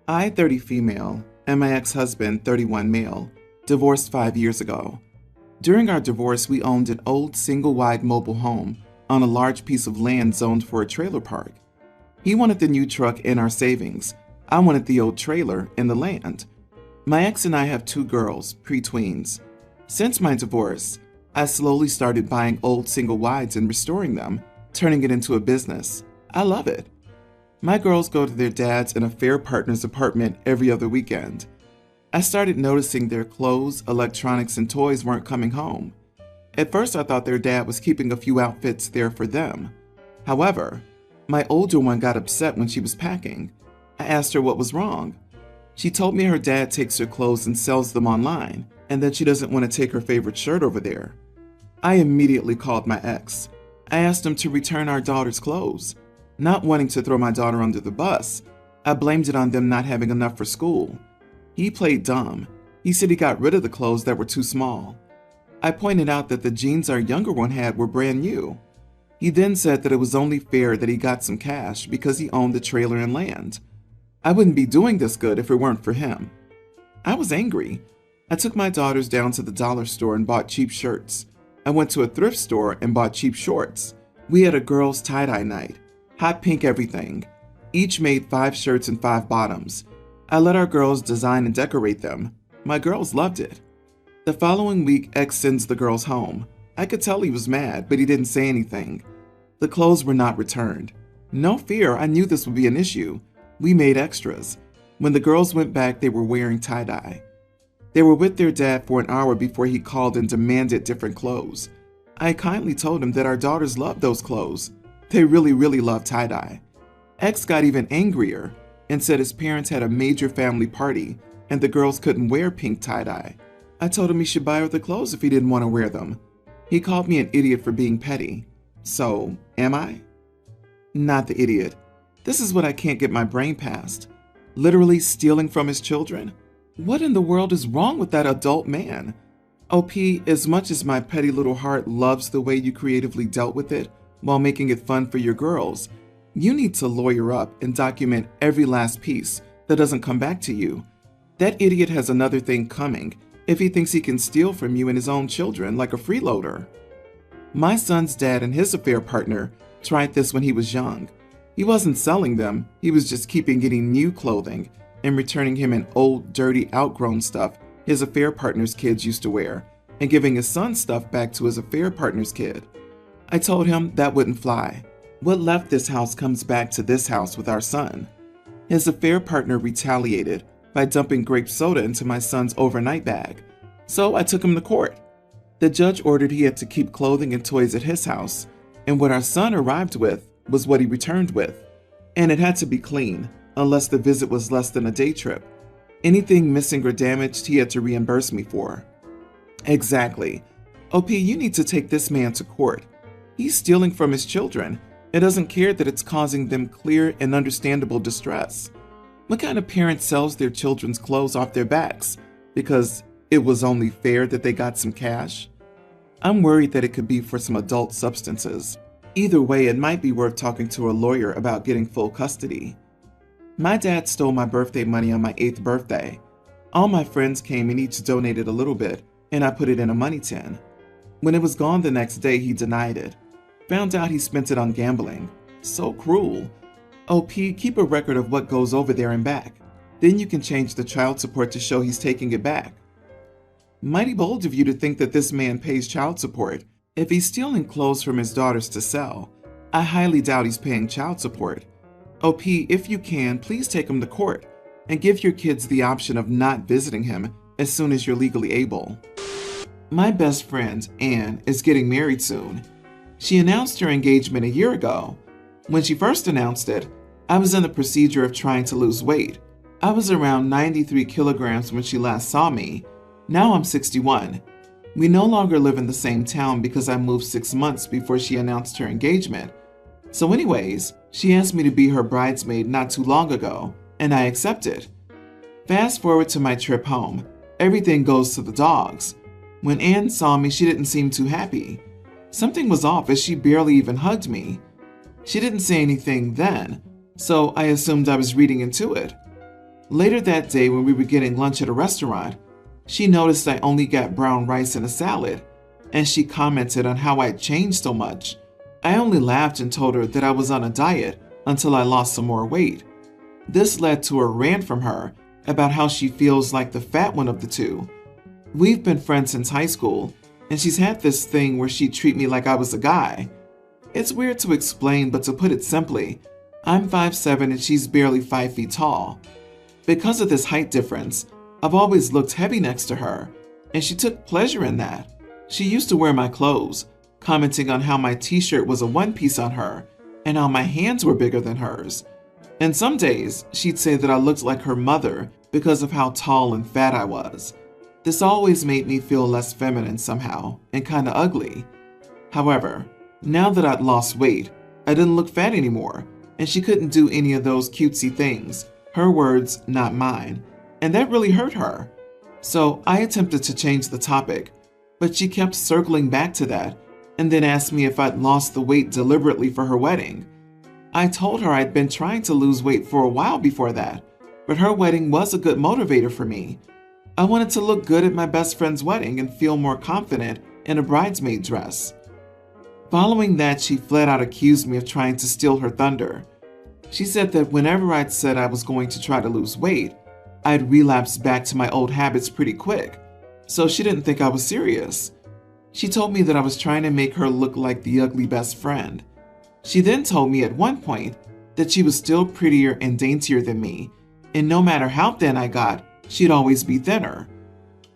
I, 30 female, and my ex-husband, 31 male, divorced 5 years ago. During our divorce, we owned an old single-wide mobile home on a large piece of land zoned for a trailer park. He wanted the new truck and our savings. I wanted the old trailer and the land. My ex and I have 2 girls, pre-tweens. Since my divorce, I slowly started buying old single-wides and restoring them, turning it into a business. I love it. My girls go to their dad's and affair partner's apartment every other weekend. I started noticing their clothes, electronics, and toys weren't coming home. At first, I thought their dad was keeping a few outfits there for them. However, my older one got upset when she was packing. I asked her what was wrong. She told me her dad takes her clothes and sells them online, and that she doesn't want to take her favorite shirt over there. I immediately called my ex. I asked him to return our daughter's clothes. Not wanting to throw my daughter under the bus, I blamed it on them not having enough for school. He played dumb. He said he got rid of the clothes that were too small. I pointed out that the jeans our younger one had were brand new. He then said that it was only fair that he got some cash because he owned the trailer and land. I wouldn't be doing this good if it weren't for him. I was angry. I took my daughters down to the dollar store and bought cheap shirts. I went to a thrift store and bought cheap shorts. We had a girls' tie-dye night. Hot pink everything. Each made 5 shirts and 5 bottoms. I let our girls design and decorate them. My girls loved it. The following week, X sends the girls home. I could tell he was mad, but he didn't say anything. The clothes were not returned. No fear, I knew this would be an issue. We made extras. When the girls went back, they were wearing tie-dye. They were with their dad for an hour before he called and demanded different clothes. I kindly told him that our daughters loved those clothes. They really loved tie-dye. X got even angrier and said his parents had a major family party and the girls couldn't wear pink tie-dye. I told him he should buy her the clothes if he didn't want to wear them. He called me an idiot for being petty. So, am I? Not the idiot. This is what I can't get my brain past. Literally stealing from his children? What in the world is wrong with that adult man? OP, as much as my petty little heart loves the way you creatively dealt with it while making it fun for your girls, you need to lawyer up and document every last piece that doesn't come back to you. That idiot has another thing coming if he thinks he can steal from you and his own children like a freeloader. My son's dad and his affair partner tried this when he was young. He wasn't selling them, he was just keeping getting new clothing and returning him an old, dirty, outgrown stuff his affair partner's kids used to wear and giving his son's stuff back to his affair partner's kid. I told him that wouldn't fly. What left this house comes back to this house with our son. His affair partner retaliated by dumping grape soda into my son's overnight bag, so I took him to court. The judge ordered he had to keep clothing and toys at his house, and what our son arrived with was what he returned with, and it had to be clean, unless the visit was less than a day trip. Anything missing or damaged he had to reimburse me for. Exactly. OP, you need to take this man to court. He's stealing from his children and doesn't care that it's causing them clear and understandable distress. What kind of parent sells their children's clothes off their backs because it was only fair that they got some cash? I'm worried that it could be for some adult substances. Either way, it might be worth talking to a lawyer about getting full custody. My dad stole my birthday money on my 8th birthday. All my friends came and each donated a little bit, and I put it in a money tin. When it was gone the next day, he denied it. Found out he spent it on gambling. So cruel. OP, keep a record of what goes over there and back. Then you can change the child support to show he's taking it back. Mighty bold of you to think that this man pays child support. If he's stealing clothes from his daughters to sell, I highly doubt he's paying child support. OP, if you can, please take him to court and give your kids the option of not visiting him as soon as you're legally able. My best friend, Anne, is getting married soon. She announced her engagement a year ago. When she first announced it, I was in the procedure of trying to lose weight. I was around 93 kilograms when she last saw me. Now I'm 61. We no longer live in the same town because I moved 6 months before she announced her engagement. So anyways, she asked me to be her bridesmaid not too long ago, and I accepted. Fast forward to my trip home. Everything goes to the dogs. When Anne saw me, she didn't seem too happy. Something was off as she barely even hugged me. She didn't say anything then, so I assumed I was reading into it. Later that day, when we were getting lunch at a restaurant, she noticed I only got brown rice and a salad, and she commented on how I'd changed so much. I only laughed and told her that I was on a diet until I lost some more weight. This led to a rant from her about how she feels like the fat one of the two. We've been friends since high school, and she's had this thing where she'd treat me like I was a guy. It's weird to explain, but to put it simply, I'm 5'7" and she's barely 5 feet tall. Because of this height difference, I've always looked heavy next to her, and she took pleasure in that. She used to wear my clothes, commenting on how my t-shirt was a one-piece on her, and how my hands were bigger than hers. And some days, she'd say that I looked like her mother because of how tall and fat I was. This always made me feel less feminine somehow, and kinda ugly. However, now that I'd lost weight, I didn't look fat anymore, and she couldn't do any of those cutesy things. Her words, not mine. And that really hurt her. So I attempted to change the topic, but she kept circling back to that, and then asked me if I'd lost the weight deliberately for her wedding. I told her I'd been trying to lose weight for a while before that, but her wedding was a good motivator for me. I wanted to look good at my best friend's wedding and feel more confident in a bridesmaid dress. Following that, she flat out accused me of trying to steal her thunder. She said that whenever I'd said I was going to try to lose weight, I'd relapse back to my old habits pretty quick, so she didn't think I was serious. She told me that I was trying to make her look like the ugly best friend. She then told me at one point that she was still prettier and daintier than me, and no matter how thin I got, she'd always be thinner.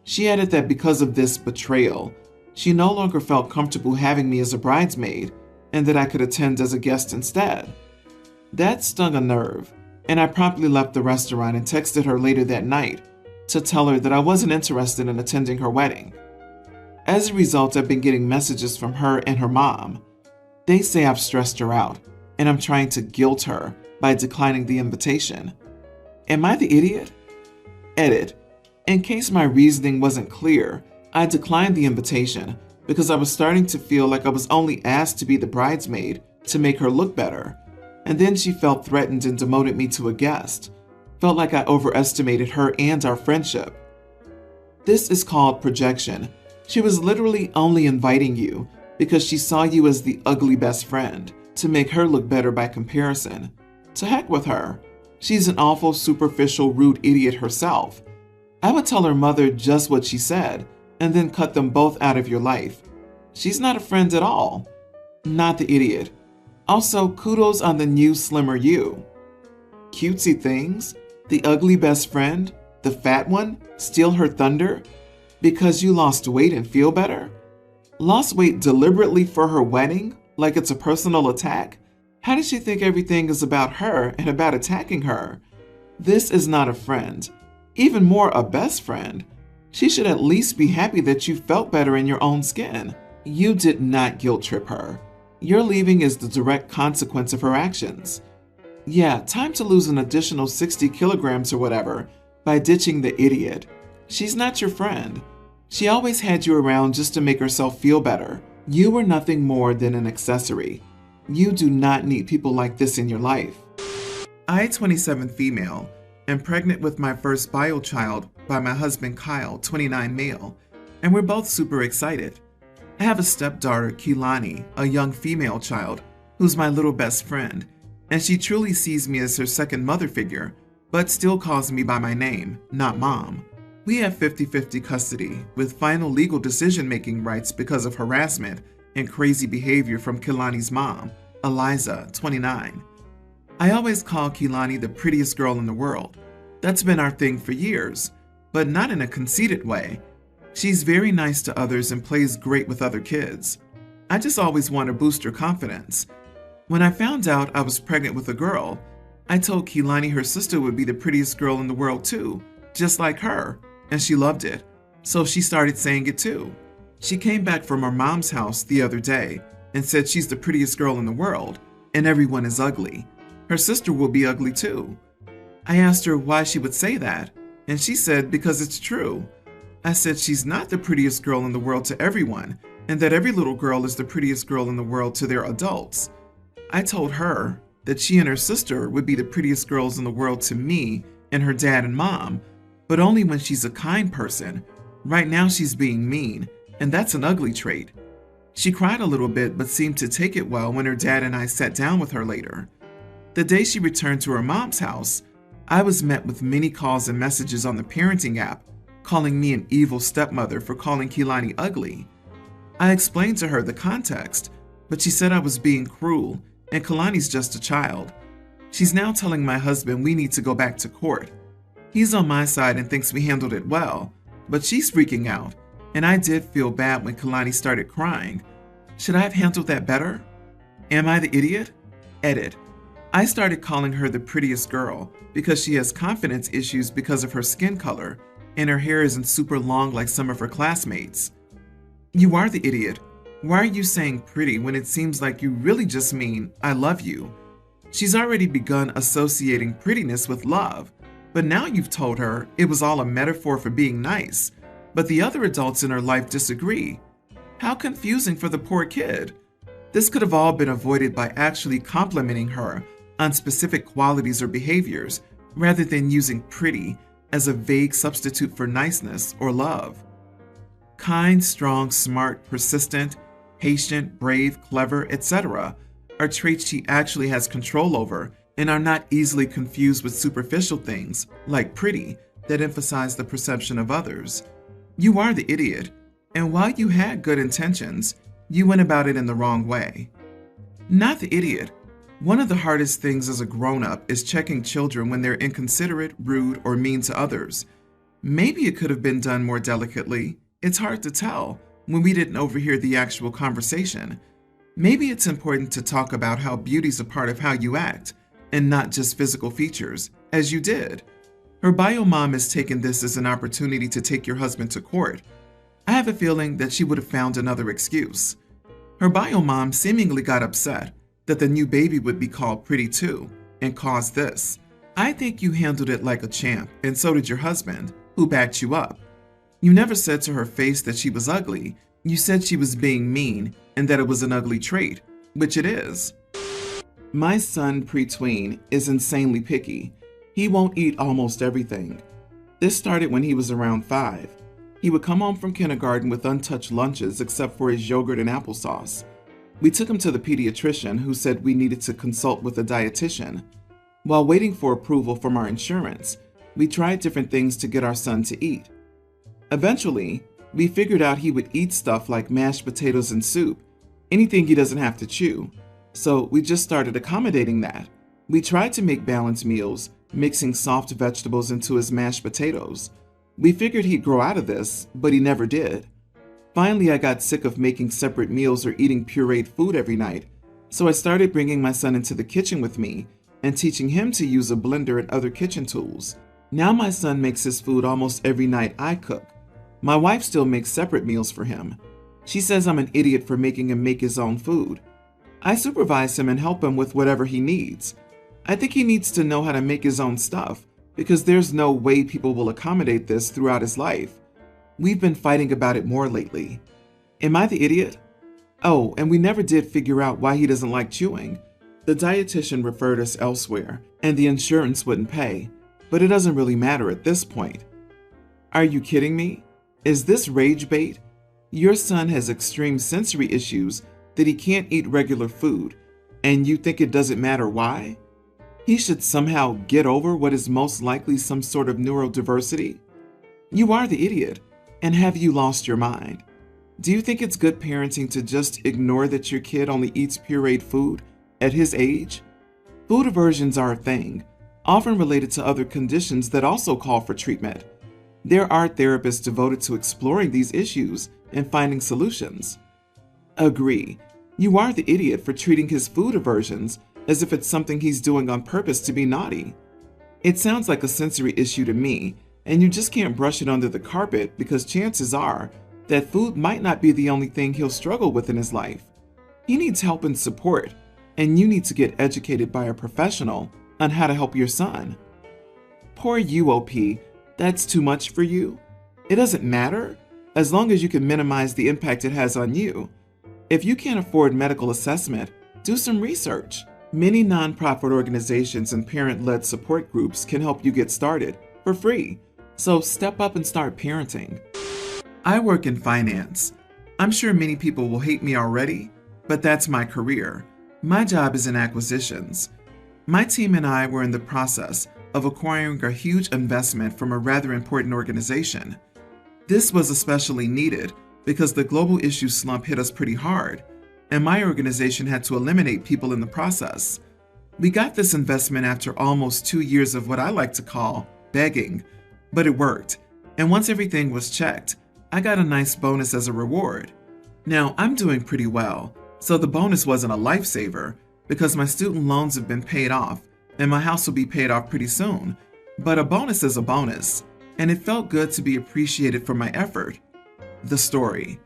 She added that because of this betrayal, she no longer felt comfortable having me as a bridesmaid, and that I could attend as a guest instead. That stung a nerve, and I promptly left the restaurant and texted her later that night to tell her that I wasn't interested in attending her wedding. As a result, I've been getting messages from her and her mom. They say I've stressed her out, and I'm trying to guilt her by declining the invitation. Am I the idiot? Edit. In case my reasoning wasn't clear, I declined the invitation because I was starting to feel like I was only asked to be the bridesmaid to make her look better. And then she felt threatened and demoted me to a guest. Felt like I overestimated her and our friendship. This is called projection. She was literally only inviting you because she saw you as the ugly best friend to make her look better by comparison. To heck with her. She's an awful, superficial, rude idiot herself. I would tell her mother just what she said and then cut them both out of your life. She's not a friend at all. Not the idiot. Also, kudos on the new slimmer you. Cutesy things? The ugly best friend? The fat one? Steal her thunder? Because you lost weight and feel better? Lost weight deliberately for her wedding? Like it's a personal attack? How does she think everything is about her and about attacking her? This is not a friend. Even more, a best friend. She should at least be happy that you felt better in your own skin. You did not guilt trip her. Your leaving is the direct consequence of her actions. Yeah, time to lose an additional 60 kilograms or whatever by ditching the idiot. She's not your friend. She always had you around just to make herself feel better. You were nothing more than an accessory. You do not need people like this in your life. I, 27 female, am pregnant with my first bio child by my husband Kyle, 29 male, and we're both super excited. I have a stepdaughter, Keelani, a young female child, who's my little best friend, and she truly sees me as her second mother figure, but still calls me by my name, not mom. We have 50-50 custody, with final legal decision-making rights because of harassment and crazy behavior from Keelani's mom, Eliza, 29. I always call Keelani the prettiest girl in the world. That's been our thing for years, but not in a conceited way. She's very nice to others and plays great with other kids. I just always want to boost her confidence. When I found out I was pregnant with a girl, I told Keelani her sister would be the prettiest girl in the world too, just like her, and she loved it. So she started saying it too. She came back from her mom's house the other day and said she's the prettiest girl in the world, and everyone is ugly. Her sister will be ugly too. I asked her why she would say that, and she said because it's true. I said she's not the prettiest girl in the world to everyone, and that every little girl is the prettiest girl in the world to their adults. I told her that she and her sister would be the prettiest girls in the world to me and her dad and mom, but only when she's a kind person. Right now she's being mean, and that's an ugly trait. She cried a little bit but seemed to take it well when her dad and I sat down with her later. The day she returned to her mom's house, I was met with many calls and messages on the parenting app, calling me an evil stepmother for calling Kehlani ugly. I explained to her the context, but she said I was being cruel, and Kehlani's just a child. She's now telling my husband we need to go back to court. He's on my side and thinks we handled it well, but she's freaking out, and I did feel bad when Kehlani started crying. Should I have handled that better? Am I the idiot? Edit. I started calling her the prettiest girl because she has confidence issues because of her skin color, and her hair isn't super long like some of her classmates. You are the idiot. Why are you saying pretty when it seems like you really just mean I love you? She's already begun associating prettiness with love, but now you've told her it was all a metaphor for being nice, but the other adults in her life disagree. How confusing for the poor kid. This could have all been avoided by actually complimenting her on specific qualities or behaviors, rather than using pretty as a vague substitute for niceness or love. Kind, strong, smart, persistent, patient, brave, clever, etc. are traits she actually has control over and are not easily confused with superficial things, like pretty, that emphasize the perception of others. You are the idiot, and while you had good intentions, you went about it in the wrong way. Not the idiot. One of the hardest things as a grown-up is checking children when they're inconsiderate, rude, or mean to others. Maybe it could have been done more delicately. It's hard to tell when we didn't overhear the actual conversation. Maybe it's important to talk about how beauty's a part of how you act, and not just physical features, as you did. Her bio mom has taken this as an opportunity to take your husband to court. I have a feeling that she would have found another excuse. Her bio mom seemingly got upset that the new baby would be called pretty too, and caused this. I think you handled it like a champ, and so did your husband, who backed you up. You never said to her face that she was ugly. You said she was being mean, and that it was an ugly trait, which it is. My son, pre-tween, is insanely picky. He won't eat almost everything. This started when he was around 5. He would come home from kindergarten with untouched lunches except for his yogurt and applesauce. We took him to the pediatrician, who said we needed to consult with a dietitian. While waiting for approval from our insurance, we tried different things to get our son to eat. Eventually, we figured out he would eat stuff like mashed potatoes and soup, anything he doesn't have to chew. So we just started accommodating that. We tried to make balanced meals, mixing soft vegetables into his mashed potatoes. We figured he'd grow out of this, but he never did. Finally, I got sick of making separate meals or eating pureed food every night, so I started bringing my son into the kitchen with me and teaching him to use a blender and other kitchen tools. Now my son makes his food almost every night I cook. My wife still makes separate meals for him. She says I'm an idiot for making him make his own food. I supervise him and help him with whatever he needs. I think he needs to know how to make his own stuff, because there's no way people will accommodate this throughout his life. We've been fighting about it more lately. Am I the idiot? Oh, and we never did figure out why he doesn't like chewing. The dietitian referred us elsewhere, and the insurance wouldn't pay, but it doesn't really matter at this point. Are you kidding me? Is this rage bait? Your son has extreme sensory issues that he can't eat regular food, and you think it doesn't matter why? He should somehow get over what is most likely some sort of neurodiversity? You are the idiot, and have you lost your mind? Do you think it's good parenting to just ignore that your kid only eats pureed food at his age? Food aversions are a thing, often related to other conditions that also call for treatment. There are therapists devoted to exploring these issues and finding solutions. Agree. You are the idiot for treating his food aversions as if it's something he's doing on purpose to be naughty. It sounds like a sensory issue to me, and you just can't brush it under the carpet because chances are that food might not be the only thing he'll struggle with in his life. He needs help and support, and you need to get educated by a professional on how to help your son. Poor you, OP. That's too much for you? It doesn't matter, as long as you can minimize the impact it has on you. If you can't afford medical assessment, do some research. Many nonprofit organizations and parent-led support groups can help you get started for free. So step up and start parenting. I work in finance. I'm sure many people will hate me already, but that's my career. My job is in acquisitions. My team and I were in the process of acquiring a huge investment from a rather important organization. This was especially needed because the global issue slump hit us pretty hard, and my organization had to eliminate people in the process. We got this investment after almost 2 years of what I like to call begging, but it worked, and once everything was checked, I got a nice bonus as a reward. Now, I'm doing pretty well, so the bonus wasn't a lifesaver because my student loans have been paid off and my house will be paid off pretty soon, but a bonus is a bonus, and it felt good to be appreciated for my effort. The story.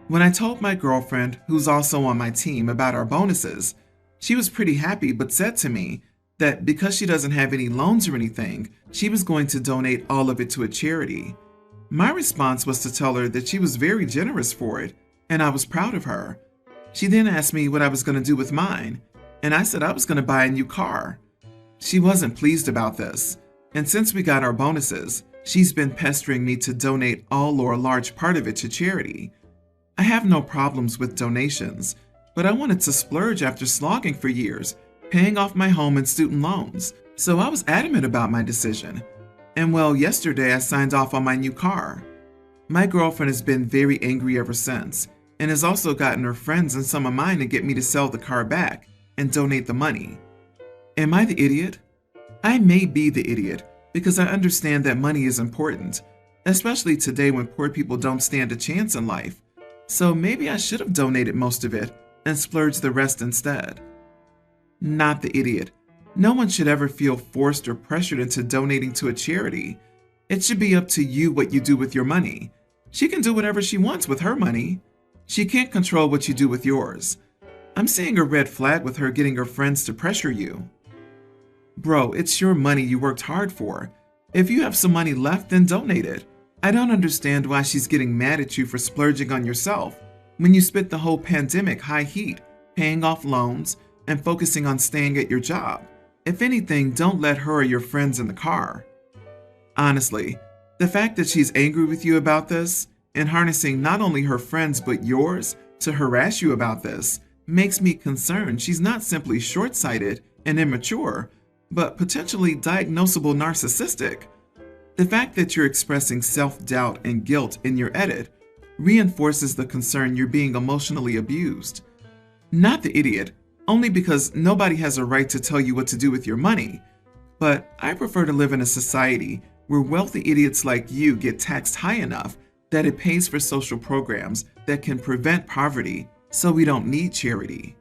When I told my girlfriend, who's also on my team, about our bonuses, she was pretty happy but said to me that because she doesn't have any loans or anything, she was going to donate all of it to a charity. My response was to tell her that she was very generous for it, and I was proud of her. She then asked me what I was going to do with mine, and I said I was going to buy a new car. She wasn't pleased about this, and since we got our bonuses, she's been pestering me to donate all or a large part of it to charity. I have no problems with donations, but I wanted to splurge after slogging for years, paying off my home and student loans, so I was adamant about my decision. And well, yesterday I signed off on my new car. My girlfriend has been very angry ever since, and has also gotten her friends and some of mine to get me to sell the car back and donate the money. Am I the idiot? I may be the idiot because I understand that money is important, especially today when poor people don't stand a chance in life. So maybe I should have donated most of it and splurged the rest instead. Not the idiot. No one should ever feel forced or pressured into donating to a charity. It should be up to you what you do with your money. She can do whatever she wants with her money. She can't control what you do with yours. I'm seeing a red flag with her getting her friends to pressure you. Bro, it's your money you worked hard for. If you have some money left, then donate it. I don't understand why she's getting mad at you for splurging on yourself when you spent the whole pandemic high heat, paying off loans, and focusing on staying at your job. If anything, don't let her or your friends in the car. Honestly, the fact that she's angry with you about this and harnessing not only her friends but yours to harass you about this makes me concerned she's not simply short-sighted and immature, but potentially diagnosable narcissistic. The fact that you're expressing self-doubt and guilt in your edit reinforces the concern you're being emotionally abused. Not the idiot, only because nobody has a right to tell you what to do with your money. But I prefer to live in a society where wealthy idiots like you get taxed high enough that it pays for social programs that can prevent poverty, so we don't need charity.